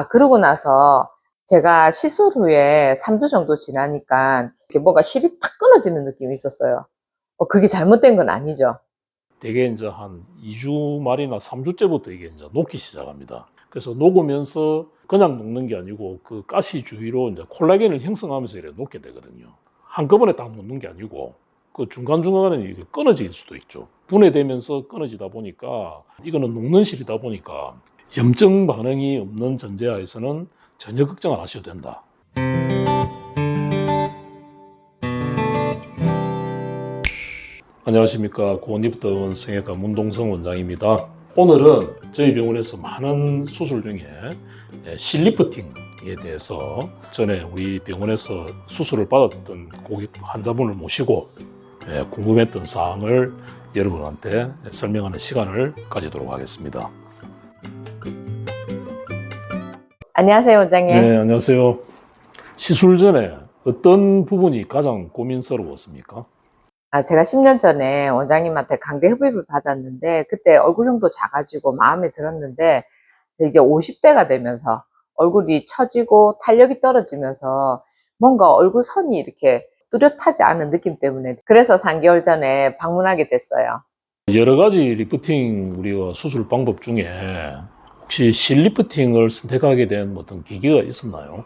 그러고 나서 제가 시술 후에 3주 정도 지나니까 이렇게 뭔가 실이 탁 끊어지는 느낌이 있었어요. 그게 잘못된 건 아니죠. 대개 이제 한 2주 말이나 3주째부터 이게 이제 녹기 시작합니다. 그래서 녹으면서 그냥 녹는 게 아니고 그 가시 주위로 이제 콜라겐을 형성하면서 이렇게 녹게 되거든요. 한꺼번에 다 녹는 게 아니고 그 중간중간에 이게 끊어질 수도 있죠. 분해되면서 끊어지다 보니까 이거는 녹는 실이다 보니까 염증 반응이 없는 전제하에서는 전혀 걱정 안 하셔도 된다. 안녕하십니까. 고원리프트 성형외과 문동성 원장입니다. 오늘은 저희 병원에서 많은 수술 중에 실리프팅에 대해서 전에 우리 병원에서 수술을 받았던 고객 환자분을 모시고 궁금했던 사항을 여러분한테 설명하는 시간을 가지도록 하겠습니다. 안녕하세요, 원장님. 네, 안녕하세요. 시술 전에 어떤 부분이 가장 고민스러웠습니까? 제가 10년 전에 원장님한테 강제 흡입을 받았는데 그때 얼굴형도 작아지고 마음에 들었는데 이제 50대가 되면서 얼굴이 처지고 탄력이 떨어지면서 뭔가 얼굴 선이 이렇게 뚜렷하지 않은 느낌 때문에 그래서 3개월 전에 방문하게 됐어요. 여러 가지 리프팅 우리가 수술 방법 중에 혹시 실리프팅을 선택하게 된 어떤 계기가 있었나요?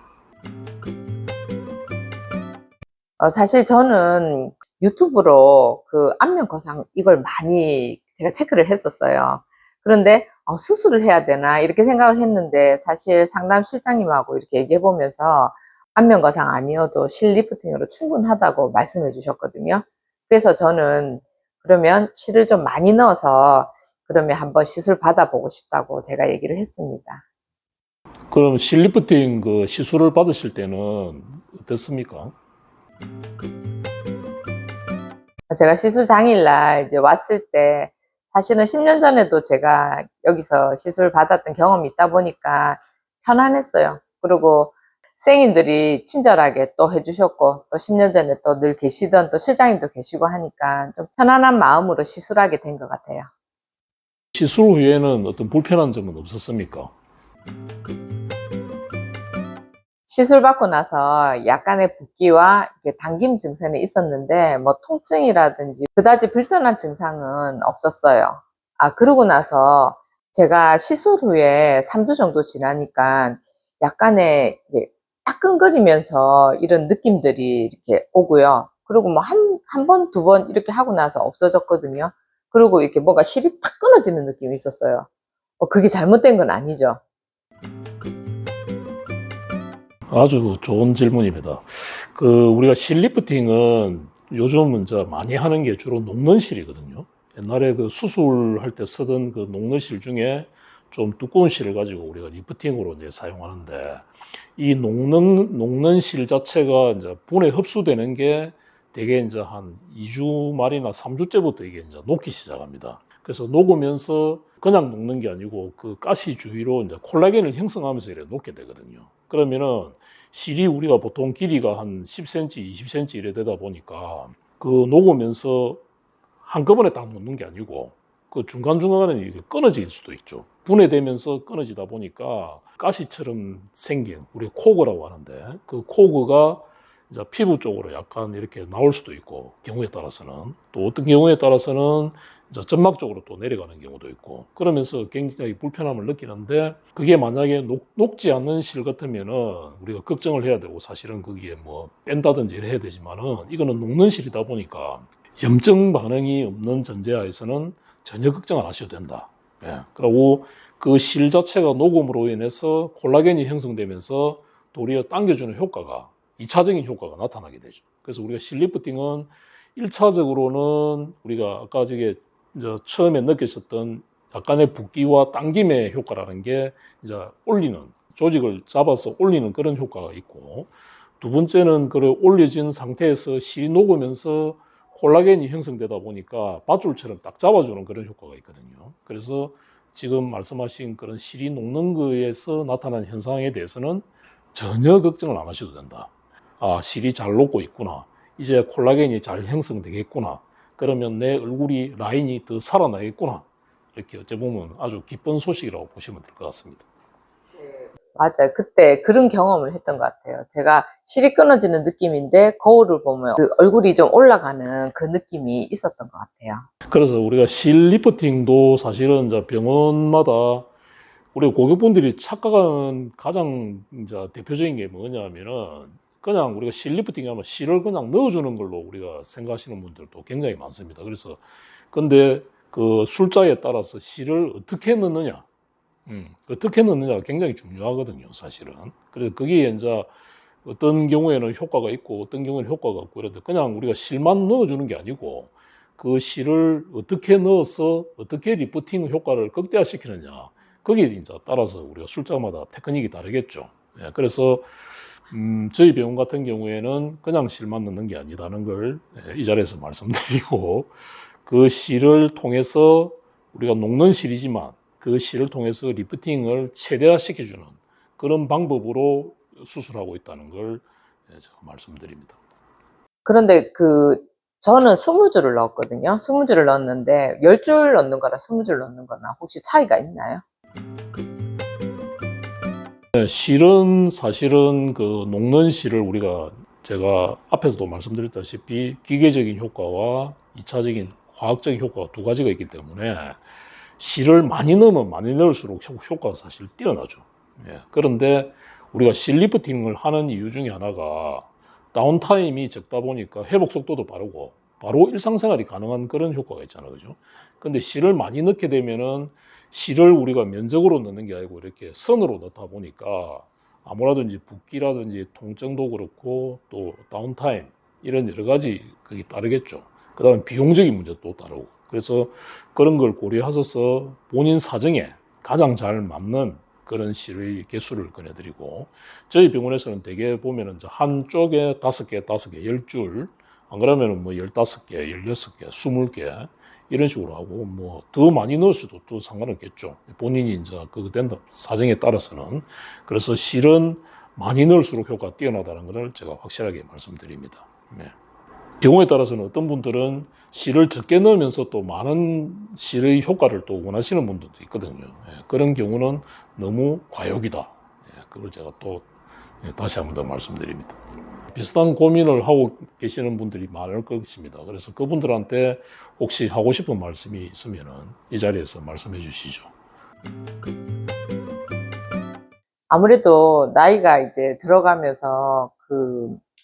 사실 저는 유튜브로 그 안면 거상 이걸 많이 제가 체크를 했었어요. 그런데 수술을 해야 되나 이렇게 생각을 했는데 사실 상담 실장님하고 이렇게 얘기해 보면서 안면 거상 아니어도 실리프팅으로 충분하다고 말씀해 주셨거든요. 그래서 저는 그러면 실을 좀 많이 넣어서 그러면 한번 시술 받아보고 싶다고 제가 얘기를 했습니다. 그럼 실리프팅 그 시술을 받으실 때는 어땠습니까? 제가 시술 당일날 이제 왔을 때 사실은 10년 전에도 제가 여기서 시술 받았던 경험이 있다 보니까 편안했어요. 그리고 선생님들이 친절하게 또 해주셨고 또 10년 전에 또 늘 계시던 또 실장님도 계시고 하니까 좀 편안한 마음으로 시술하게 된 것 같아요. 시술 후에는 어떤 불편한 점은 없었습니까? 시술 받고 나서 약간의 붓기와 당김 증세는 있었는데 뭐 통증이라든지 그다지 불편한 증상은 없었어요. 그러고 나서 제가 시술 후에 3주 정도 지나니까 약간의 따끔거리면서 이런 느낌들이 이렇게 오고요. 그리고 뭐 한 번, 두 번 이렇게 하고 나서 없어졌거든요. 그리고 이렇게 뭔가 실이 탁 끊어지는 느낌이 있었어요. 그게 잘못된 건 아니죠. 아주 좋은 질문입니다. 우리가 실리프팅은 요즘은 이제 많이 하는 게 주로 녹는 실이거든요. 옛날에 그 수술할 때 쓰던 그 녹는 실 중에 좀 두꺼운 실을 가지고 우리가 리프팅으로 이제 사용하는데 이 녹는 실 자체가 이제 분해 흡수되는 게 대개 이제 한 2주 말이나 3주째부터 이게 이제 녹기 시작합니다. 그래서 녹으면서 그냥 녹는 게 아니고 그 가시 주위로 이제 콜라겐을 형성하면서 이렇게 녹게 되거든요. 그러면은 실이 우리가 보통 길이가 한 10cm, 20cm 이래 되다 보니까 그 녹으면서 한꺼번에 다 녹는 게 아니고 그 중간중간에 이게 끊어질 수도 있죠. 분해되면서 끊어지다 보니까 가시처럼 생긴 우리 코그라고 하는데 그 코그가 이제 피부 쪽으로 약간 이렇게 나올 수도 있고 경우에 따라서는 또 어떤 경우에 따라서는 이제 점막 쪽으로 또 내려가는 경우도 있고 그러면서 굉장히 불편함을 느끼는데 그게 만약에 녹지 않는 실 같으면은 우리가 걱정을 해야 되고 사실은 거기에 뭐 뺀다든지 해야 되지만은 이거는 녹는 실이다 보니까 염증 반응이 없는 전제하에서는 전혀 걱정 안 하셔도 된다. 그리고 그 실 자체가 녹음으로 인해서 콜라겐이 형성되면서 도리어 당겨주는 효과가 2차적인 효과가 나타나게 되죠. 그래서 우리가 실리프팅은 1차적으로는 우리가 아까 저게 이제 처음에 느꼈었던 약간의 붓기와 당김의 효과라는 게 이제 올리는 조직을 잡아서 올리는 그런 효과가 있고 두 번째는 그 올려진 상태에서 실이 녹으면서 콜라겐이 형성되다 보니까 밧줄처럼 딱 잡아주는 그런 효과가 있거든요. 그래서 지금 말씀하신 그런 실이 녹는 거에서 나타난 현상에 대해서는 전혀 걱정을 안 하셔도 된다. 실이 잘 녹고 있구나. 이제 콜라겐이 잘 형성되겠구나. 그러면 내 얼굴이 라인이 더 살아나겠구나. 이렇게 어찌 보면 아주 기쁜 소식이라고 보시면 될 것 같습니다. 맞아요. 그때 그런 경험을 했던 것 같아요. 제가 실이 끊어지는 느낌인데 거울을 보면 그 얼굴이 좀 올라가는 그 느낌이 있었던 것 같아요. 그래서 우리가 실 리프팅도 사실은 이제 병원마다 우리 고객분들이 착각하는 가장 이제 대표적인 게 뭐냐면은 그냥 우리가 실 리프팅 하면 실을 그냥 넣어주는 걸로 우리가 생각하시는 분들도 굉장히 많습니다. 그래서 근데 그 술자에 따라서 실을 어떻게 넣느냐, 어떻게 넣느냐가 굉장히 중요하거든요, 사실은. 그래서 그게 이제 어떤 경우에는 효과가 있고 어떤 경우에는 효과가 없고 그런데 그냥 우리가 실만 넣어주는 게 아니고 그 실을 어떻게 넣어서 어떻게 리프팅 효과를 극대화시키느냐 거기에 이제 따라서 우리가 술자마다 테크닉이 다르겠죠. 예, 그래서 저희 병원 같은 경우에는 그냥 실만 넣는 게 아니다는 걸 이 자리에서 말씀드리고 그 실을 통해서 우리가 녹는 실이지만 그 실을 통해서 리프팅을 최대화시켜주는 그런 방법으로 수술하고 있다는 걸 제가 말씀드립니다. 그런데 저는 20줄을 넣었거든요. 20줄을 넣었는데 10줄 넣는 거랑 20줄 넣는 거랑 혹시 차이가 있나요? 네, 실은 사실은 그 녹는 실을 우리가 제가 앞에서도 말씀드렸다시피 기계적인 효과와 2차적인 화학적인 효과가 두 가지가 있기 때문에 실을 많이 넣으면 많이 넣을수록 효과가 사실 뛰어나죠. 예, 그런데 우리가 실 리프팅을 하는 이유 중에 하나가 다운타임이 적다 보니까 회복 속도도 빠르고 바로 일상생활이 가능한 그런 효과가 있잖아요. 그죠? 근데 실을 많이 넣게 되면은 실을 우리가 면적으로 넣는 게 아니고 이렇게 선으로 넣다 보니까 아무라든지 붓기라든지 통증도 그렇고 또 다운타임 이런 여러 가지 그게 따르겠죠. 그 다음에 비용적인 문제도 따르고. 그래서 그런 걸 고려하셔서 본인 사정에 가장 잘 맞는 그런 실의 개수를 권해드리고 저희 병원에서는 대개 보면은 한쪽에 5개, 5개, 10줄 안 그러면은 뭐 15개, 16개, 20개 이런 식으로 하고 뭐 더 많이 넣으셔도 또 상관없겠죠. 본인이 이제 그 된다 사정에 따라서는 그래서 실은 많이 넣을수록 효과가 뛰어나다는 것을 제가 확실하게 말씀드립니다. 네. 경우에 따라서는 어떤 분들은 실을 적게 넣으면서 또 많은 실의 효과를 또 원하시는 분들도 있거든요. 예, 그런 경우는 너무 과욕이다. 예, 그걸 제가 또 다시 한번 더 말씀드립니다. 비슷한 고민을 하고 계시는 분들이 많을 것입니다. 그래서 그분들한테 혹시 하고 싶은 말씀이 있으면 이 자리에서 말씀해 주시죠. 아무래도 나이가 이제 들어가면서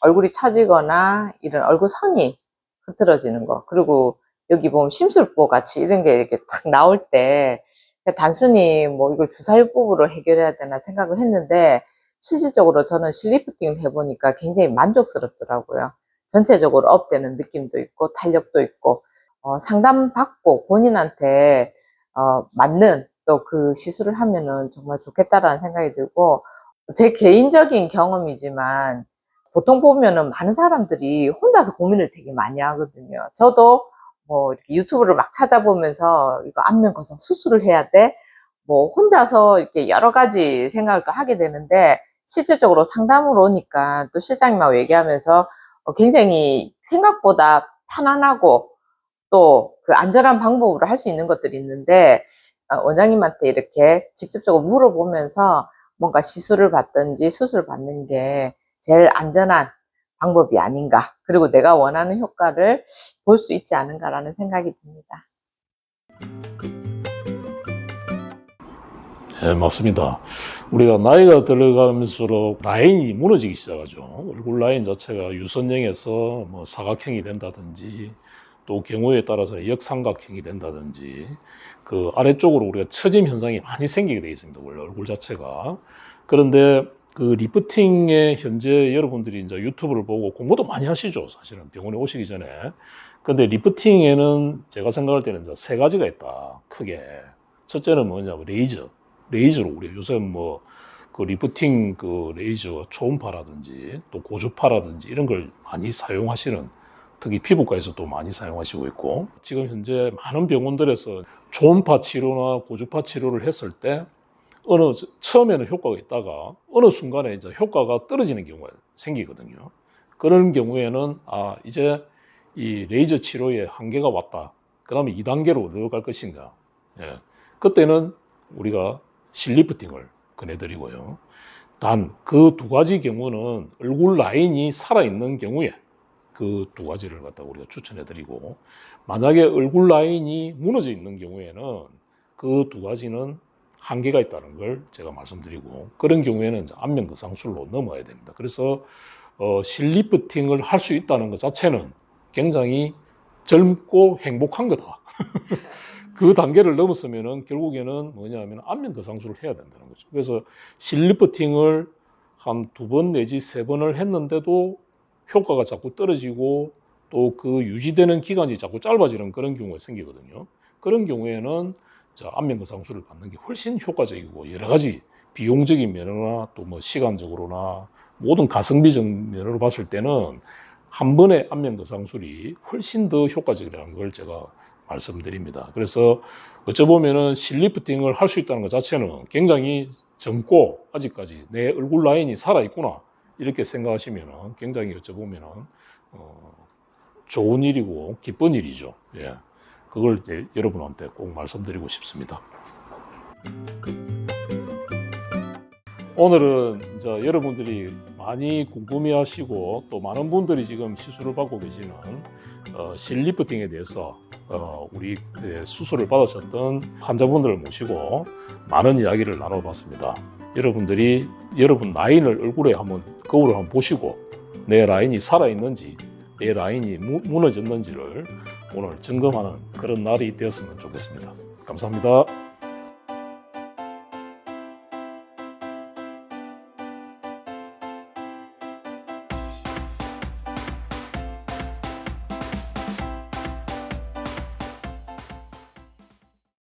얼굴이 처지거나 이런 얼굴 선이 흐트러지는 거. 그리고 여기 보면 심술보 같이 이런 게 이렇게 딱 나올 때 단순히 뭐 이걸 주사요법으로 해결해야 되나 생각을 했는데 실질적으로 저는 실리프팅을 해보니까 굉장히 만족스럽더라고요. 전체적으로 업되는 느낌도 있고 탄력도 있고 상담받고 본인한테 맞는 또 그 시술을 하면은 정말 좋겠다라는 생각이 들고 제 개인적인 경험이지만 보통 보면은 많은 사람들이 혼자서 고민을 되게 많이 하거든요. 저도 뭐 이렇게 유튜브를 막 찾아보면서 이거 안면 거상 수술을 해야 돼? 뭐 혼자서 이렇게 여러 가지 생각을 또 하게 되는데 실질적으로 상담으로 오니까 또 실장님하고 얘기하면서 굉장히 생각보다 편안하고 또 그 안전한 방법으로 할 수 있는 것들이 있는데 원장님한테 이렇게 직접적으로 물어보면서 뭔가 시술을 받든지 수술을 받는 게 제일 안전한 방법이 아닌가. 그리고 내가 원하는 효과를 볼 수 있지 않은가라는 생각이 듭니다. 네, 맞습니다. 우리가 나이가 들어가면서록 라인이 무너지기 시작하죠. 얼굴 라인 자체가 유선형에서 뭐 사각형이 된다든지 또 경우에 따라서 역삼각형이 된다든지 그 아래쪽으로 우리가 처짐 현상이 많이 생기게 되어 있습니다. 원래 얼굴 자체가. 그런데 그 리프팅에 현재 여러분들이 이제 유튜브를 보고 공부도 많이 하시죠. 사실은 병원에 오시기 전에. 근데 리프팅에는 제가 생각할 때는 이제 세 가지가 있다. 크게. 첫째는 뭐냐면 레이저로 우리 요새 뭐 그 리프팅 그 레이저 초음파라든지 또 고주파라든지 이런 걸 많이 사용하시는 특히 피부과에서 또 많이 사용하시고 있고 지금 현재 많은 병원들에서 초음파 치료나 고주파 치료를 했을 때 처음에는 효과가 있다가 어느 순간에 이제 효과가 떨어지는 경우가 생기거든요. 그런 경우에는 이제 이 레이저 치료의 한계가 왔다. 그 다음에 2단계로 내려갈 것인가. 예. 그때는 우리가 실리프팅을 권해드리고요. 단 그 두 가지 경우는 얼굴 라인이 살아있는 경우에 그 두 가지를 갖다 우리가 추천해드리고, 만약에 얼굴 라인이 무너져 있는 경우에는 그 두 가지는 한계가 있다는 걸 제가 말씀드리고, 그런 경우에는 이제 안면 거상술로 넘어야 됩니다. 그래서 실리프팅을 할 수 있다는 것 자체는 굉장히 젊고 행복한 거다. 그 단계를 넘었으면은 결국에는 뭐냐면 안면 거상술을 해야 된다는 거죠. 그래서 실리프팅을 한 2번 내지 3번을 했는데도 효과가 자꾸 떨어지고 또 그 유지되는 기간이 자꾸 짧아지는 그런 경우가 생기거든요. 그런 경우에는 안면 거상술을 받는 게 훨씬 효과적이고, 여러 가지 비용적인 면이나 또 뭐 시간적으로나 모든 가성비적 면으로 봤을 때는 한 번의 안면 거상술이 훨씬 더 효과적이라는 걸 제가 말씀드립니다. 그래서 어찌 보면은 실리프팅을 할 수 있다는 것 자체는 굉장히 젊고 아직까지 내 얼굴 라인이 살아있구나 이렇게 생각하시면은 굉장히 어찌 보면은 좋은 일이고 기쁜 일이죠. 예. 그걸 이제 여러분한테 꼭 말씀드리고 싶습니다. 오늘은 이제 여러분들이 많이 궁금해하시고 또 많은 분들이 지금 시술을 받고 계시는 실리프팅에 대해서 우리 수술을 받으셨던 환자분들을 모시고 많은 이야기를 나눠봤습니다. 여러분들이 여러분 라인을 얼굴에 한번 거울을 한번 보시고 내 라인이 살아있는지 내 라인이 무너졌는지를 오늘 점검하는 그런 날이 되었으면 좋겠습니다. 감사합니다.